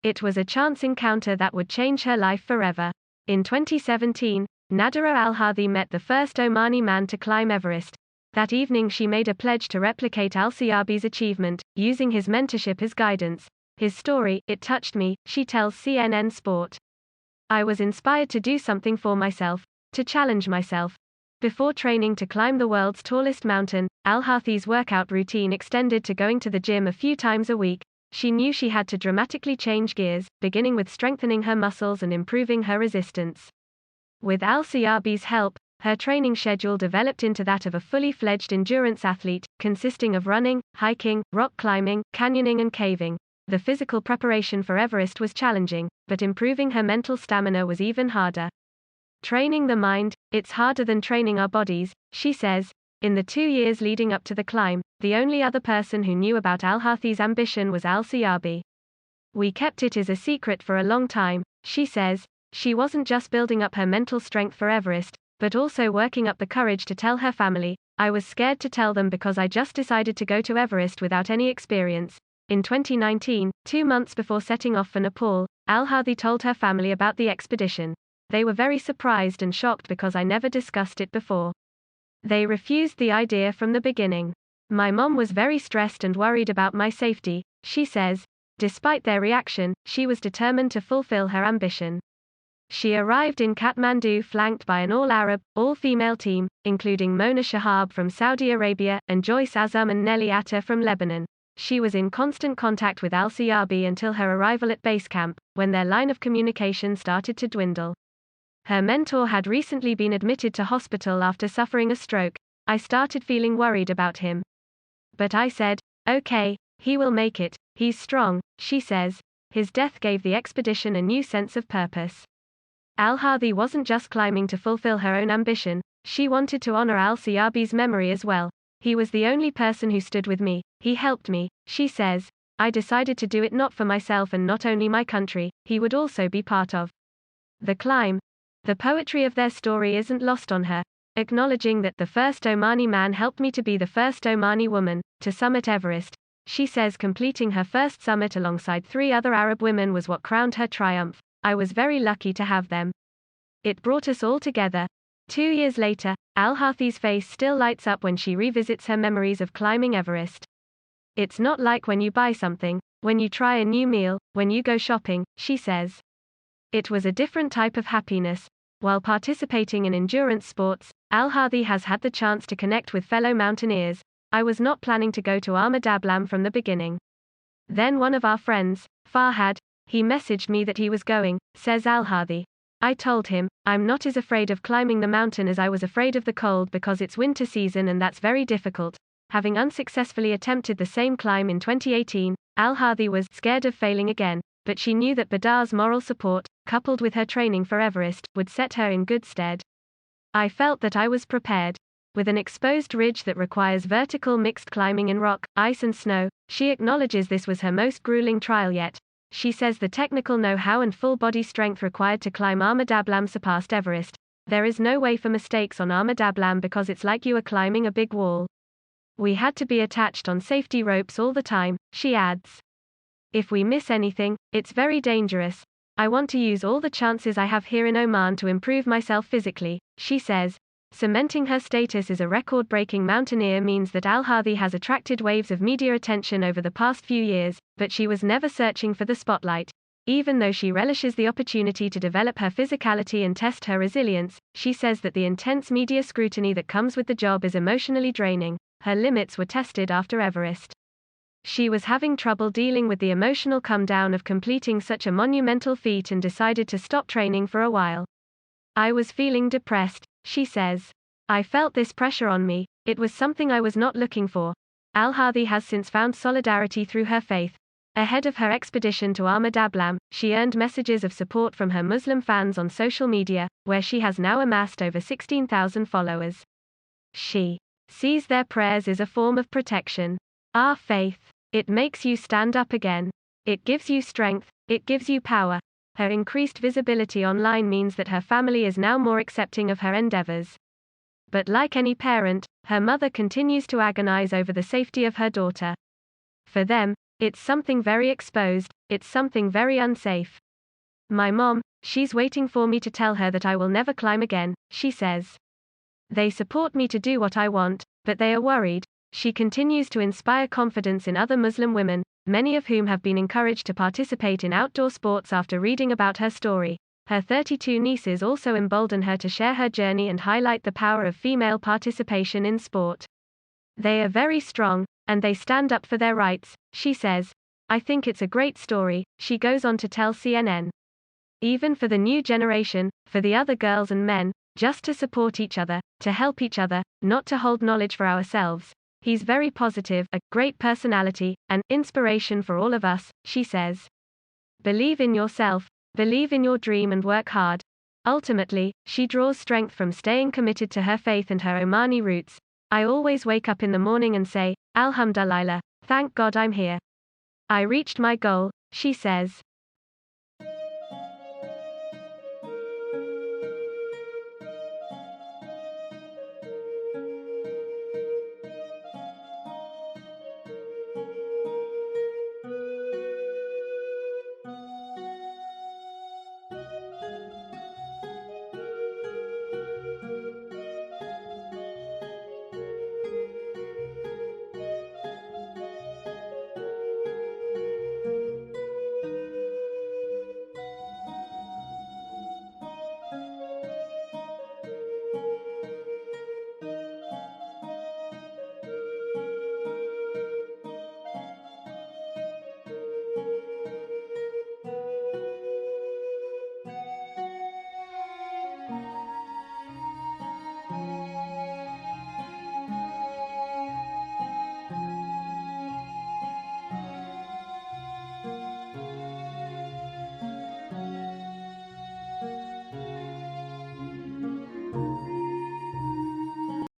It was a chance encounter that would change her life forever. In 2017, Nadhira Alharthy met the first Omani man to climb Everest. That evening she made a pledge to replicate al-Siyabi's achievement, using his mentorship as guidance. His story, it touched me, she tells CNN Sport. I was inspired to do something for myself, to challenge myself. Before training to climb the world's tallest mountain, Alharthy's workout routine extended to going to the gym a few times a week. She knew she had to dramatically change gears, beginning with strengthening her muscles and improving her resistance. With al-Siyabi's help, her training schedule developed into that of a fully fledged endurance athlete, consisting of running, hiking, rock climbing, canyoning and caving. The physical preparation for Everest was challenging, but improving her mental stamina was even harder. Training the mind, it's harder than training our bodies, she says. In the 2 years leading up to the climb, the only other person who knew about Alharthy's ambition was al-Siyabi. We kept it as a secret for a long time, she says. She wasn't just building up her mental strength for Everest, but also working up the courage to tell her family. I was scared to tell them because I just decided to go to Everest without any experience. In 2019, 2 months before setting off for Nepal, Alharthy told her family about the expedition. They were very surprised and shocked because I never discussed it before. They refused the idea from the beginning. My mom was very stressed and worried about my safety, she says. Despite their reaction, she was determined to fulfill her ambition. She arrived in Kathmandu flanked by an all-Arab, all-female team, including Mona Shahab from Saudi Arabia, and Joyce Azam and Nelly Atta from Lebanon. She was in constant contact with al-Siyabi until her arrival at base camp, when their line of communication started to dwindle. Her mentor had recently been admitted to hospital after suffering a stroke. I started feeling worried about him. But I said, okay, he will make it, he's strong, she says. His death gave the expedition a new sense of purpose. Alharthy wasn't just climbing to fulfill her own ambition, she wanted to honor al-Siyabi's memory as well. He was the only person who stood with me, he helped me, she says. I decided to do it not for myself and not only my country, he would also be part of the climb. The poetry of their story isn't lost on her, acknowledging that the first Omani man helped me to be the first Omani woman to summit Everest. She says completing her first summit alongside 3 other Arab women was what crowned her triumph. I was very lucky to have them. It brought us all together. 2 years later, Alharthy's face still lights up when she revisits her memories of climbing Everest. It's not like when you buy something, when you try a new meal, when you go shopping, she says. It was a different type of happiness. While participating in endurance sports, Alharthy has had the chance to connect with fellow mountaineers. I was not planning to go to al-Madablam from the beginning. Then one of our friends, Farhad, he messaged me that he was going, says Alharthy. I told him, I'm not as afraid of climbing the mountain as I was afraid of the cold because it's winter season and that's very difficult. Having unsuccessfully attempted the same climb in 2018, Alharthy was scared of failing again, but she knew that Badar's moral support, coupled with her training for Everest, would set her in good stead. I felt that I was prepared. With an exposed ridge that requires vertical mixed climbing in rock, ice and snow, she acknowledges this was her most grueling trial yet. She says the technical know-how and full body strength required to climb al-Madablam surpassed Everest. There is no way for mistakes on al-Madablam because it's like you are climbing a big wall. We had to be attached on safety ropes all the time, she adds. If we miss anything, it's very dangerous. I want to use all the chances I have here in Oman to improve myself physically, she says. Cementing her status as a record-breaking mountaineer means that Alharthy has attracted waves of media attention over the past few years, but she was never searching for the spotlight. Even though she relishes the opportunity to develop her physicality and test her resilience, she says that the intense media scrutiny that comes with the job is emotionally draining. Her limits were tested after Everest. She was having trouble dealing with the emotional come-down of completing such a monumental feat and decided to stop training for a while. I was feeling depressed, she says. I felt this pressure on me, it was something I was not looking for. Alharthy has since found solidarity through her faith. Ahead of her expedition to al-Madablam, she earned messages of support from her Muslim fans on social media, where she has now amassed over 16,000 followers. She sees their prayers as a form of protection. Our faith. It makes you stand up again. It gives you strength, it gives you power. Her increased visibility online means that her family is now more accepting of her endeavors. But like any parent, her mother continues to agonize over the safety of her daughter. For them, It's something very exposed, it's something very unsafe. My mom, she's waiting for me to tell her that I will never climb again, she says. They support me to do what I want, but they are worried. She continues to inspire confidence in other Muslim women, many of whom have been encouraged to participate in outdoor sports after reading about her story. Her 32 nieces also embolden her to share her journey and highlight the power of female participation in sport. They are very strong, and they stand up for their rights, she says. I think it's a great story, she goes on to tell CNN. Even for the new generation, for the other girls and men, just to support each other, to help each other, not to hold knowledge for ourselves. He's very positive, a great personality, an inspiration for all of us, she says. Believe in yourself, believe in your dream and work hard. Ultimately, she draws strength from staying committed to her faith and her Omani roots. I always wake up in the morning and say, Alhamdulillah, thank God I'm here. I reached my goal, she says.